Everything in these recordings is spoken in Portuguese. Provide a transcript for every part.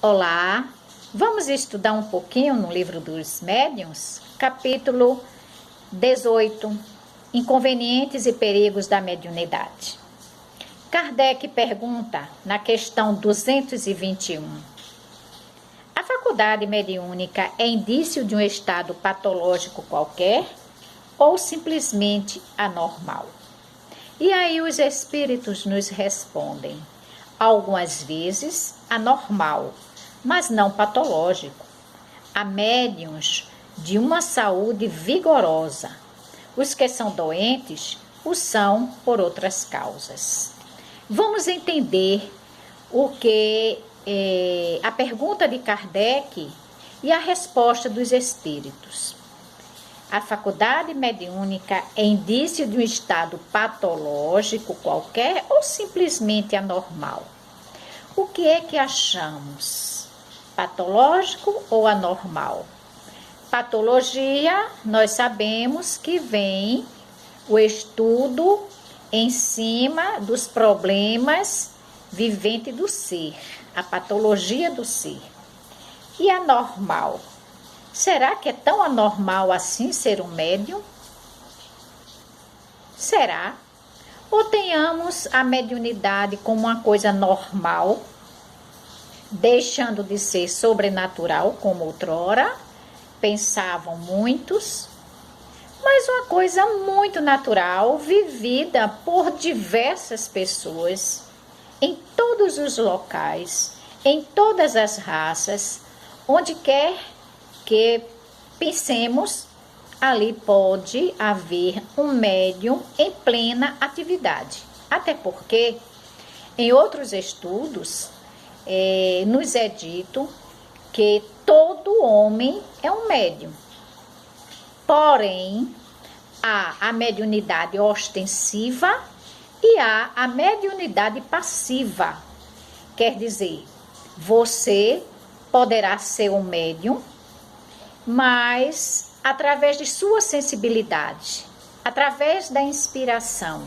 Olá, vamos estudar um pouquinho no livro dos médiuns, capítulo 18, Inconvenientes e Perigos da Mediunidade. Kardec pergunta na questão 221, a faculdade mediúnica é indício de um estado patológico qualquer ou simplesmente anormal? E aí os espíritos nos respondem, algumas vezes anormal, mas não patológico. Há médiuns de uma saúde vigorosa. Os que são doentes o são por outras causas. Vamos entender o que a pergunta de Kardec e a resposta dos espíritos. A faculdade mediúnica é indício de um estado patológico qualquer ou simplesmente anormal? O que é que achamos? Patológico ou anormal? Patologia, nós sabemos que vem o estudo em cima dos problemas viventes do ser, a patologia do ser. E anormal? Será que é tão anormal assim ser um médium? Será? Ou tenhamos a mediunidade como uma coisa normal, deixando de ser sobrenatural, como outrora pensavam muitos, mas uma coisa muito natural, vivida por diversas pessoas, em todos os locais, em todas as raças, onde quer que pensemos, ali pode haver um médium em plena atividade. Até porque, em outros estudos, nos é dito que todo homem é um médium. Porém, há a mediunidade ostensiva e há a mediunidade passiva. Quer dizer, você poderá ser um médium, mas através de sua sensibilidade, através da inspiração,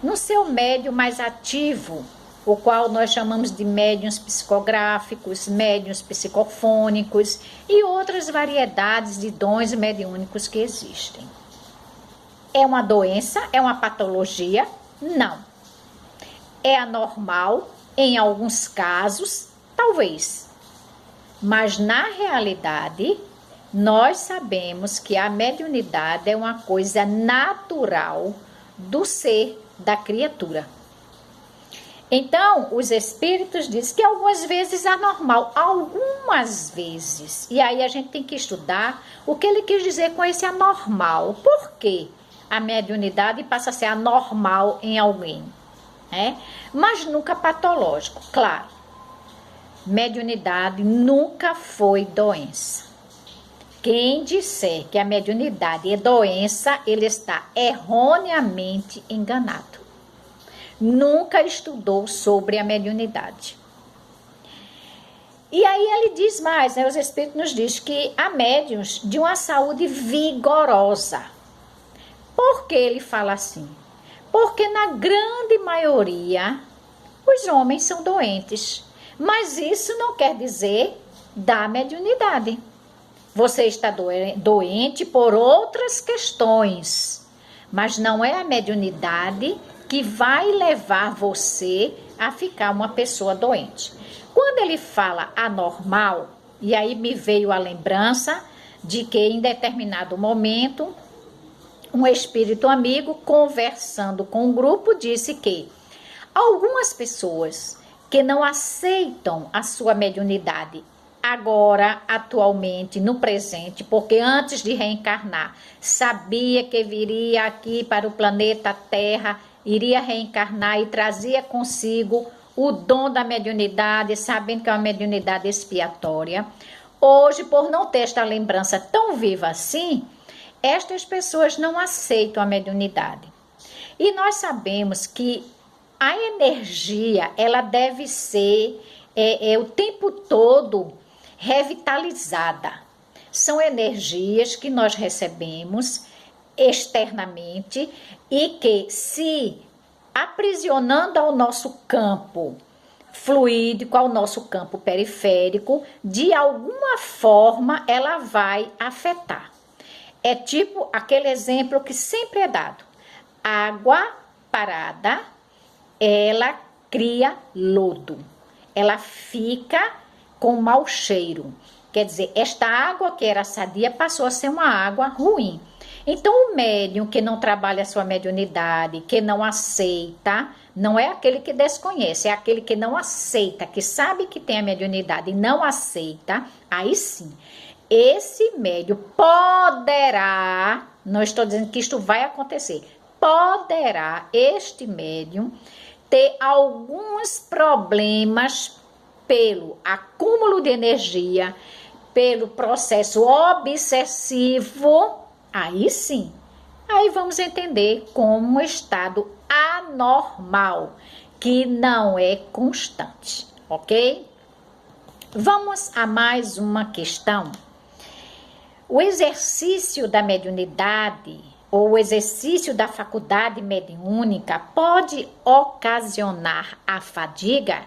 no seu médium mais ativo, o qual nós chamamos de médiuns psicográficos, médiuns psicofônicos e outras variedades de dons mediúnicos que existem. É uma doença? É uma patologia? Não. É anormal? Em alguns casos, talvez. Mas na realidade, nós sabemos que a mediunidade é uma coisa natural do ser, da criatura. Então, os espíritos dizem que algumas vezes é anormal, algumas vezes. E aí a gente tem que estudar o que ele quis dizer com esse anormal. Por que a mediunidade passa a ser anormal em alguém, né? Mas nunca patológico, claro. Mediunidade nunca foi doença. Quem disser que a mediunidade é doença, ele está erroneamente enganado. Nunca estudou sobre a mediunidade. E aí ele diz mais, né? Os espíritos nos dizem que há médiuns de uma saúde vigorosa. Por que ele fala assim? Porque na grande maioria os homens são doentes. Mas isso não quer dizer da mediunidade. Você está doente por outras questões, mas não é a mediunidade que vai levar você a ficar uma pessoa doente. Quando ele fala anormal, e aí me veio a lembrança de que em determinado momento, um espírito amigo conversando com um grupo disse que algumas pessoas que não aceitam a sua mediunidade agora, atualmente, no presente, porque antes de reencarnar, sabia que viria aqui para o planeta Terra, iria reencarnar e trazia consigo o dom da mediunidade, sabendo que é uma mediunidade expiatória. Hoje, por não ter esta lembrança tão viva assim, estas pessoas não aceitam a mediunidade. E nós sabemos que a energia, ela deve ser o tempo todo revitalizada. São energias que nós recebemos externamente e que, se aprisionando ao nosso campo, fluídico ao nosso campo periférico, de alguma forma ela vai afetar. É tipo aquele exemplo que sempre é dado. Água parada, ela cria lodo. Ela fica com mau cheiro. Quer dizer, esta água que era sadia passou a ser uma água ruim. Então, o médium que não trabalha a sua mediunidade, que não aceita, não é aquele que desconhece, é aquele que não aceita, que sabe que tem a mediunidade e não aceita, aí sim, esse médium poderá, não estou dizendo que isto vai acontecer, poderá este médium ter alguns problemas pelo acúmulo de energia, pelo processo obsessivo. Aí sim, aí vamos entender como um estado anormal, que não é constante, ok? Vamos a mais uma questão. O exercício da mediunidade ou o exercício da faculdade mediúnica pode ocasionar a fadiga?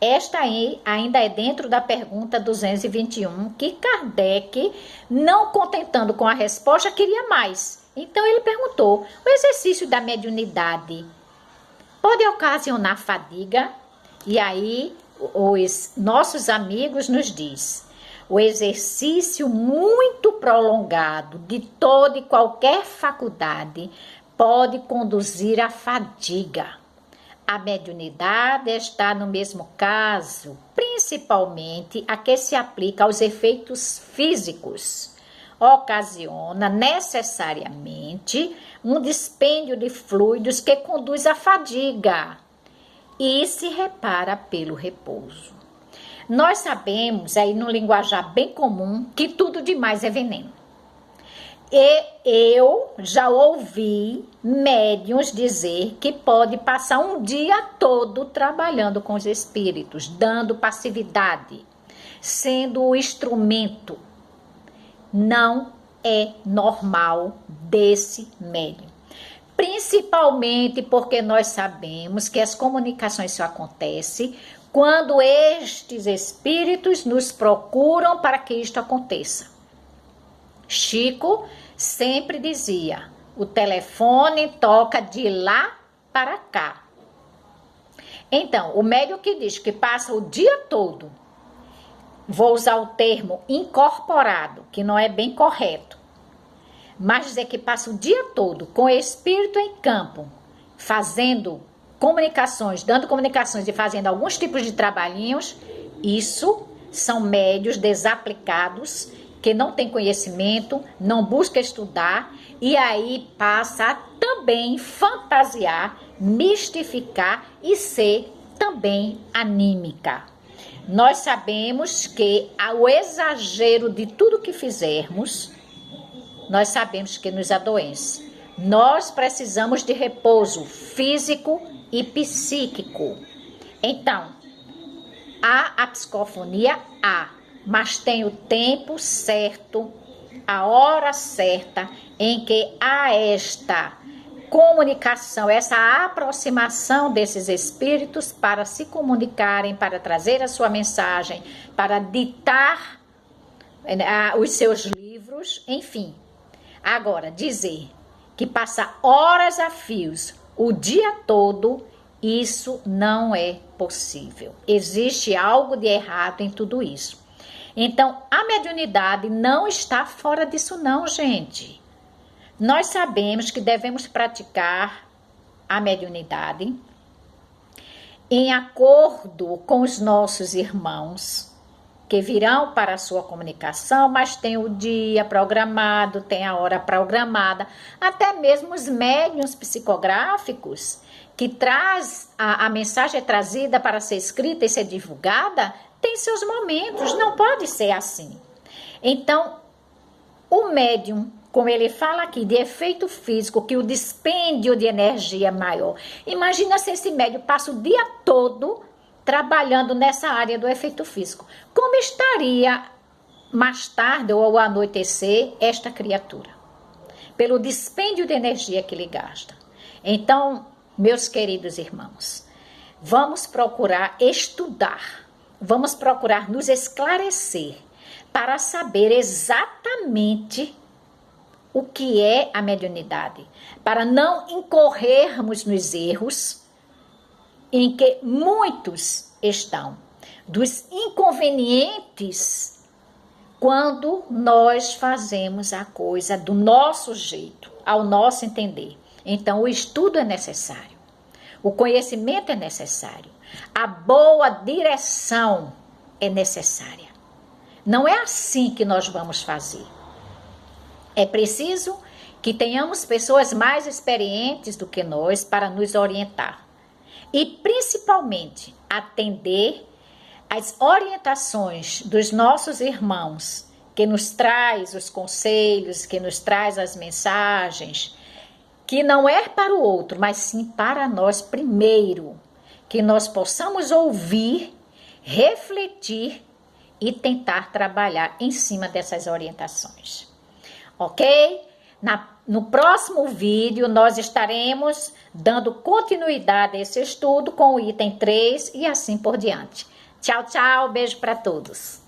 Esta aí ainda é dentro da pergunta 221, que Kardec, não contentando com a resposta, queria mais. Então ele perguntou, o exercício da mediunidade pode ocasionar fadiga? E aí os nossos amigos nos diz, o exercício muito prolongado de toda e qualquer faculdade pode conduzir à fadiga. A mediunidade está no mesmo caso, principalmente a que se aplica aos efeitos físicos. Ocasiona necessariamente um dispêndio de fluidos que conduz à fadiga e se repara pelo repouso. Nós sabemos, aí no linguajar bem comum, que tudo demais é veneno. E eu já ouvi médiuns dizer que pode passar um dia todo trabalhando com os espíritos, dando passividade, sendo o instrumento. Não é normal desse médium. Principalmente porque nós sabemos que as comunicações só acontecem quando estes espíritos nos procuram para que isto aconteça. Chico sempre dizia, o telefone toca de lá para cá. Então, o médium que diz que passa o dia todo, vou usar o termo incorporado, que não é bem correto, mas dizer que passa o dia todo com o espírito em campo, fazendo comunicações, dando comunicações e fazendo alguns tipos de trabalhinhos, isso são médiuns desaplicados, que não tem conhecimento, não busca estudar e aí passa a também fantasiar, mistificar e ser também anímica. Nós sabemos que ao exagero de tudo que fizermos, nós sabemos que nos adoece. Nós precisamos de repouso físico e psíquico. Então, a psicofonia mas tem o tempo certo, a hora certa em que há esta comunicação, essa aproximação desses espíritos para se comunicarem, para trazer a sua mensagem, para ditar os seus livros, enfim. Agora, dizer que passa horas a fios o dia todo, isso não é possível. Existe algo de errado em tudo isso. Então, a mediunidade não está fora disso não, gente. Nós sabemos que devemos praticar a mediunidade em acordo com os nossos irmãos que virão para a sua comunicação, mas tem o dia programado, tem a hora programada, até mesmo os médiuns psicográficos que traz a mensagem é trazida para ser escrita e ser divulgada, tem seus momentos, não pode ser assim. Então, o médium, como ele fala aqui, de efeito físico, que o dispêndio de energia é maior. Imagina se esse médium passa o dia todo trabalhando nessa área do efeito físico. Como estaria mais tarde ou ao anoitecer esta criatura? Pelo dispêndio de energia que ele gasta. Então, meus queridos irmãos, vamos procurar estudar, vamos procurar nos esclarecer para saber exatamente o que é a mediunidade, para não incorrermos nos erros em que muitos estão, dos inconvenientes quando nós fazemos a coisa do nosso jeito, ao nosso entender. Então, o estudo é necessário, o conhecimento é necessário, a boa direção é necessária. Não é assim que nós vamos fazer. É preciso que tenhamos pessoas mais experientes do que nós para nos orientar. E, principalmente, atender às orientações dos nossos irmãos, que nos traz os conselhos, que nos traz as mensagens, que não é para o outro, mas sim para nós primeiro, que nós possamos ouvir, refletir e tentar trabalhar em cima dessas orientações. Ok? No próximo vídeo, nós estaremos dando continuidade a esse estudo com o item 3 e assim por diante. Tchau, tchau. Beijo para todos.